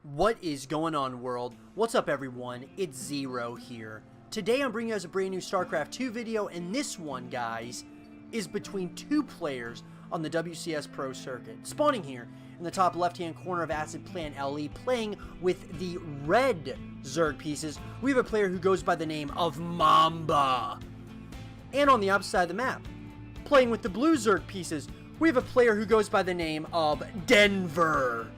What is going on, world? What's up, everyone? It's Zero here. Today I'm bringing you guys a brand new StarCraft 2 video, and this one, guys, is between two players on the WCS Pro circuit. Spawning here in the top left-hand corner of Acid Plan LE, playing with the red Zerg pieces, we have a player who goes by the name of Mamba. And on the opposite side of the map, playing with the blue Zerg pieces, we have a player who goes by the name of Denver.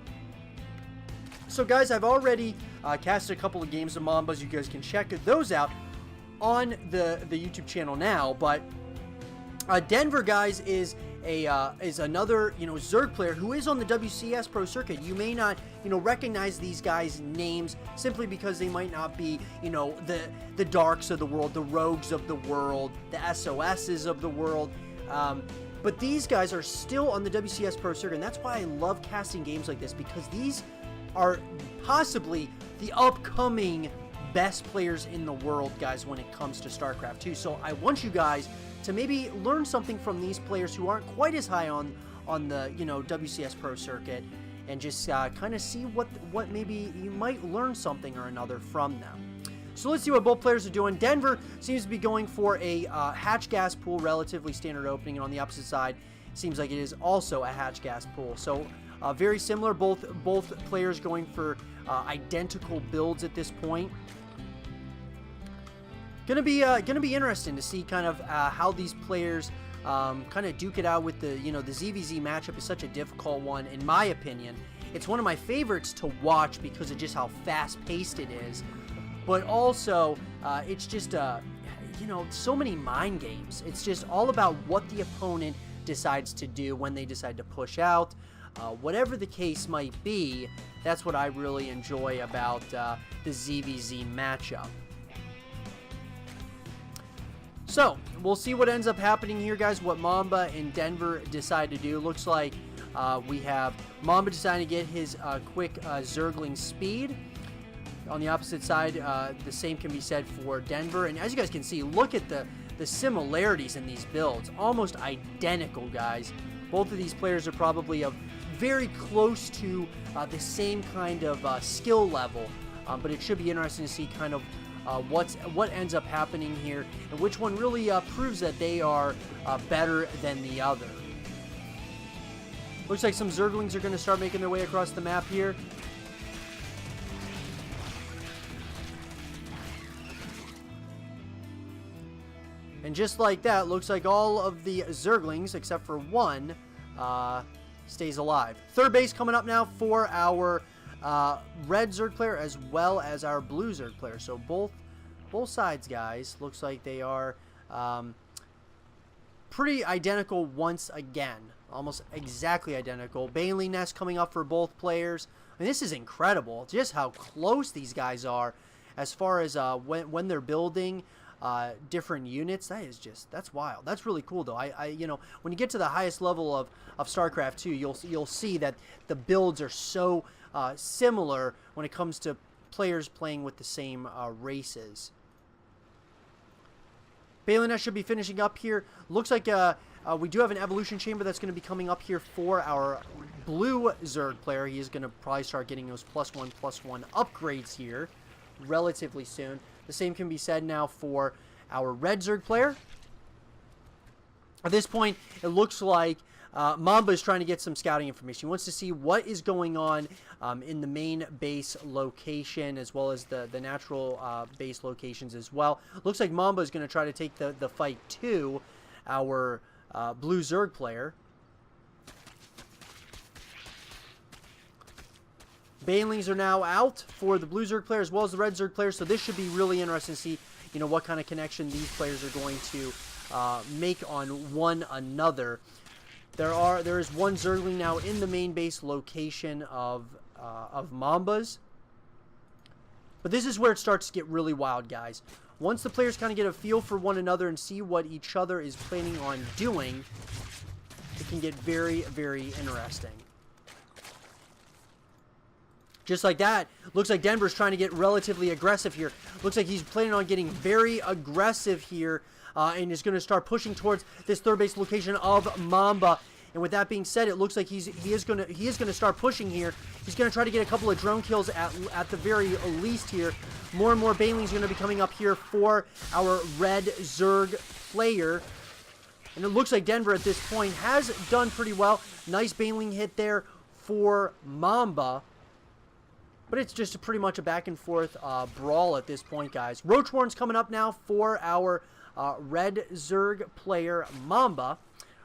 So guys, I've already casted a couple of games of Mambas. You guys can check those out on the YouTube channel now. But Denver, guys, is another Zerg player who is on the WCS Pro circuit. You may not recognize these guys' names simply because they might not be the Darks of the world, the Rogues of the world, the SOSs of the world. But these guys are still on the WCS Pro circuit, and that's why I love casting games like this, because these are possibly the upcoming best players in the world, guys, when it comes to StarCraft 2. So I want you guys to maybe learn something from these players who aren't quite as high on the WCS Pro circuit, and just kind of see what maybe you might learn something or another from them. So let's see what both players are doing. Denver seems to be going for a hatch gas pool, relatively standard opening, and on the opposite side seems like it is also a hatch gas pool. So very similar, both players going for identical builds at this point. Gonna be interesting to see kind of how these players kind of duke it out with the the ZvZ matchup. Is such a difficult one, in my opinion. It's one of my favorites to watch because of just how fast-paced it is, but also it's just so many mind games. It's just all about what the opponent decides to do when they decide to push out. Whatever the case might be, that's what I really enjoy about the ZvZ matchup. So, we'll see what ends up happening here, guys, what Mamba and Denver decide to do. Looks like we have Mamba deciding to get his quick Zergling speed. On the opposite side, the same can be said for Denver. And as you guys can see, look at the similarities in these builds. Almost identical, guys. Both of these players are probably very close to the same kind of skill level, but it should be interesting to see kind of what ends up happening here, and which one really proves that they are better than the other. Looks like some Zerglings are going to start making their way across the map here. And just like that, looks like all of the Zerglings, except for one, stays alive. Third base coming up now for our red Zerg player as well as our blue Zerg player. So both sides, guys, looks like they are pretty identical once again. Almost exactly identical. Bailey Nest coming up for both players. I mean, this is incredible. Just how close these guys are as far as when they're building different units. That's wild. That's really cool, though. When you get to the highest level of StarCraft 2, you'll see that the builds are so similar when it comes to players playing with the same races. Bailey should be finishing up here. Looks like we do have an evolution chamber that's going to be coming up here for our blue Zerg player. He is going to probably start getting those +1/+1 upgrades here relatively soon. The same can be said now for our red Zerg player. At this point, it looks like Mamba is trying to get some scouting information. He wants to see what is going on in the main base location, as well as the natural base locations as well. Looks like Mamba is going to try to take the fight to our blue Zerg player. Banelings are now out for the blue Zerg player as well as the red Zerg player, so this should be really interesting to see what kind of connection these players are going to make on one another. There is one Zergling now in the main base location of Mamba's, but this is where it starts to get really wild, guys. Once the players kind of get a feel for one another and see what each other is planning on doing, it can get very, very interesting. Just like that, looks like Denver's trying to get relatively aggressive here. Looks like he's planning on getting very aggressive here and is going to start pushing towards this third base location of Mamba. And with that being said, it looks like he is gonna start pushing here. He's gonna try to get a couple of drone kills at the very least here. More and more banelings are gonna be coming up here for our red Zerg player. And it looks like Denver at this point has done pretty well. Nice baneling hit there for Mamba. But it's just pretty much a back and forth brawl at this point, guys. Roachwarn's coming up now for our red Zerg player, Mamba.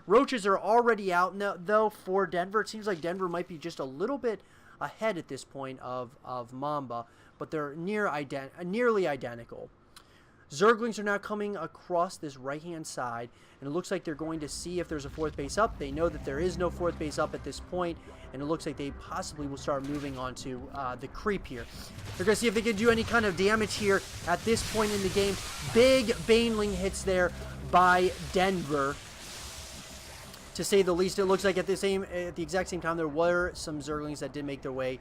Roaches are already out now, though, for Denver. It seems like Denver might be just a little bit ahead at this point of Mamba, but they're nearly identical. Zerglings are now coming across this right-hand side, and it looks like they're going to see if there's a fourth base up. They know that there is no fourth base up at this point, and it looks like they possibly will start moving on to the creep here. They're going to see if they can do any kind of damage here at this point in the game. Big baneling hits there by Denver, to say the least. It looks like at the exact same time there were some Zerglings that did make their way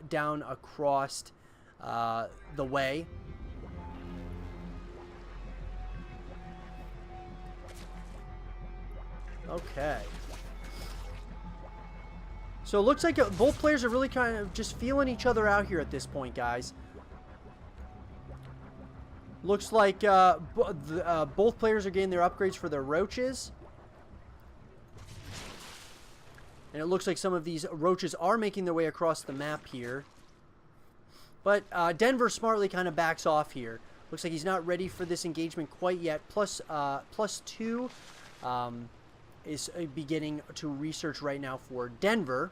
down across the way. Okay. So it looks like both players are really kind of just feeling each other out here at this point, guys. Looks like both players are getting their upgrades for their roaches. And it looks like some of these roaches are making their way across the map here. But Denver smartly kind of backs off here. Looks like he's not ready for this engagement quite yet. Plus 2 is beginning to research right now for Denver.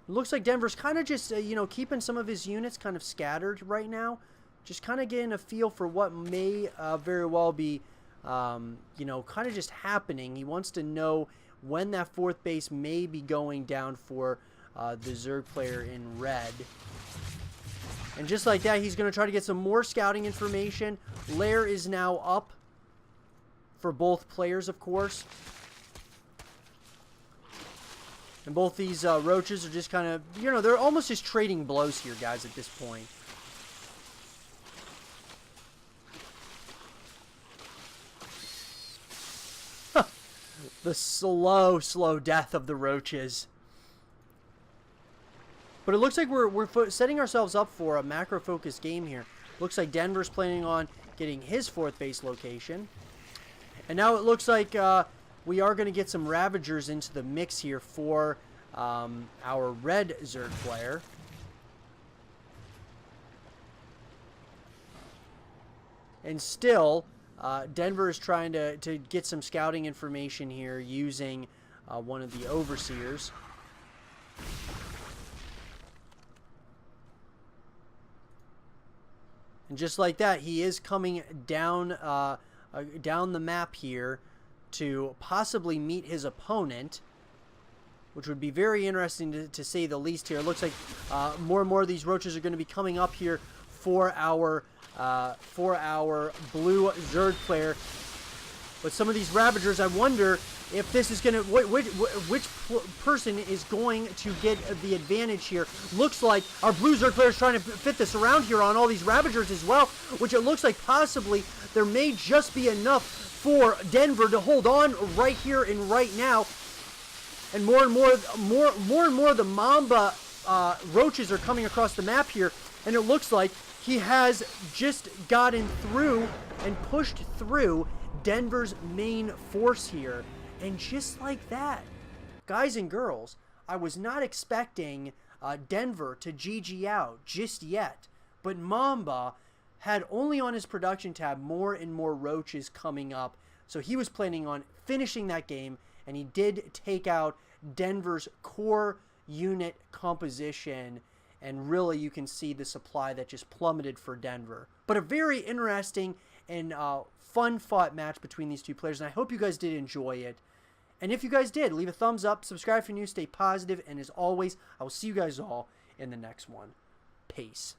It looks like Denver's kind of just, keeping some of his units kind of scattered right now. Just kind of getting a feel for what may very well be, kind of just happening. He wants to know when that fourth base may be going down for the Zerg player in red. And just like that, he's going to try to get some more scouting information. Lair is now up for both players, of course. And both these roaches are just kind of, they're almost just trading blows here, guys, at this point. The slow death of the roaches. But it looks like we're setting ourselves up for a macro-focused game here. Looks like Denver's planning on getting his fourth base location. And now it looks like we are going to get some Ravagers into the mix here for our red Zerg player. And still, Denver is trying to get some scouting information here using one of the Overseers. And just like that, he is coming down down the map here to possibly meet his opponent, which would be very interesting to say the least here. It looks like more and more of these roaches are going to be coming up here for our blue Zerg player. But some of these Ravagers, I wonder if this is going to... Which person is going to get the advantage here? Looks like our blue Zerg player is trying to fit this around here on all these Ravagers as well, which it looks like possibly there may just be enough for Denver to hold on right here and right now. And more and more of the Mamba roaches are coming across the map here, and it looks like he has just gotten through and pushed through Denver's main force here. And just like that, guys and girls, I was not expecting Denver to GG out just yet. But Mamba had only on his production tab more and more roaches coming up. So he was planning on finishing that game, and he did take out Denver's core unit composition. And really, you can see the supply that just plummeted for Denver. But a very interesting and fun-fought match between these two players. And I hope you guys did enjoy it. And if you guys did, leave a thumbs up, subscribe if you're new, stay positive. And as always, I will see you guys all in the next one. Peace.